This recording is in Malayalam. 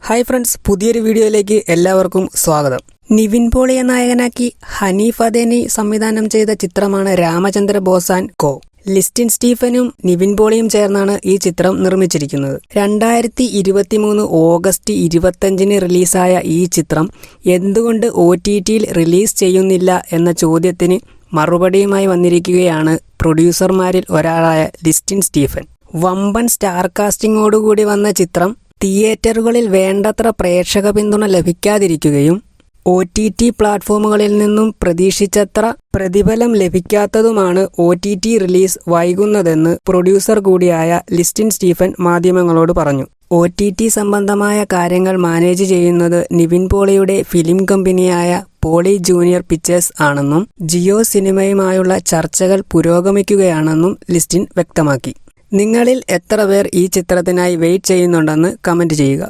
ഹായ് ഫ്രണ്ട്സ്, പുതിയൊരു വീഡിയോയിലേക്ക് എല്ലാവർക്കും സ്വാഗതം. നിവിൻ പോളിയെ നായകനാക്കി ഹനീഫ് അദേനി സംവിധാനം ചെയ്ത ചിത്രമാണ് രാമചന്ദ്ര ബോസ് ആൻഡ് കോ. ലിസ്റ്റിൻ സ്റ്റീഫനും നിവിൻ പോളിയും ചേർന്നാണ് ഈ ചിത്രം നിർമ്മിച്ചിരിക്കുന്നത്. 2023 ഓഗസ്റ്റ് 25 റിലീസായ ഈ ചിത്രം എന്തുകൊണ്ട് OTTയിൽ റിലീസ് ചെയ്യുന്നില്ല എന്ന ചോദ്യത്തിന് മറുപടിയുമായി വന്നിരിക്കുകയാണ് പ്രൊഡ്യൂസർമാരിൽ ഒരാളായ ലിസ്റ്റിൻ സ്റ്റീഫൻ. വമ്പൻ സ്റ്റാർ കാസ്റ്റിംഗോടുകൂടി വന്ന ചിത്രം തിയേറ്ററുകളിൽ വേണ്ടത്ര പ്രേക്ഷക പിന്തുണ ലഭിക്കാതിരിക്കുകയും OTT പ്ലാറ്റ്ഫോമുകളിൽ നിന്നും പ്രതീക്ഷിച്ചത്ര പ്രതിഫലം ലഭിക്കാത്തതുമാണ് OTT റിലീസ് വൈകുന്നതെന്ന് പ്രൊഡ്യൂസർ കൂടിയായ ലിസ്റ്റിൻ സ്റ്റീഫൻ മാധ്യമങ്ങളോട് പറഞ്ഞു. OTT സംബന്ധമായ കാര്യങ്ങൾ മാനേജ് ചെയ്യുന്നത് നിവിൻ പോളിയുടെ ഫിലിം കമ്പനിയായ പോളി ജൂനിയർ പിക്ചേഴ്സ് ആണെന്നും ജിയോ സിനിമയുമായുള്ള ചർച്ചകൾ പുരോഗമിക്കുകയാണെന്നും ലിസ്റ്റിൻ വ്യക്തമാക്കി. നിങ്ങളിൽ എത്ര പേർ ഈ ചിത്രത്തിനായി വെയിറ്റ് ചെയ്യുന്നുണ്ടെന്ന് കമന്റ് ചെയ്യുക.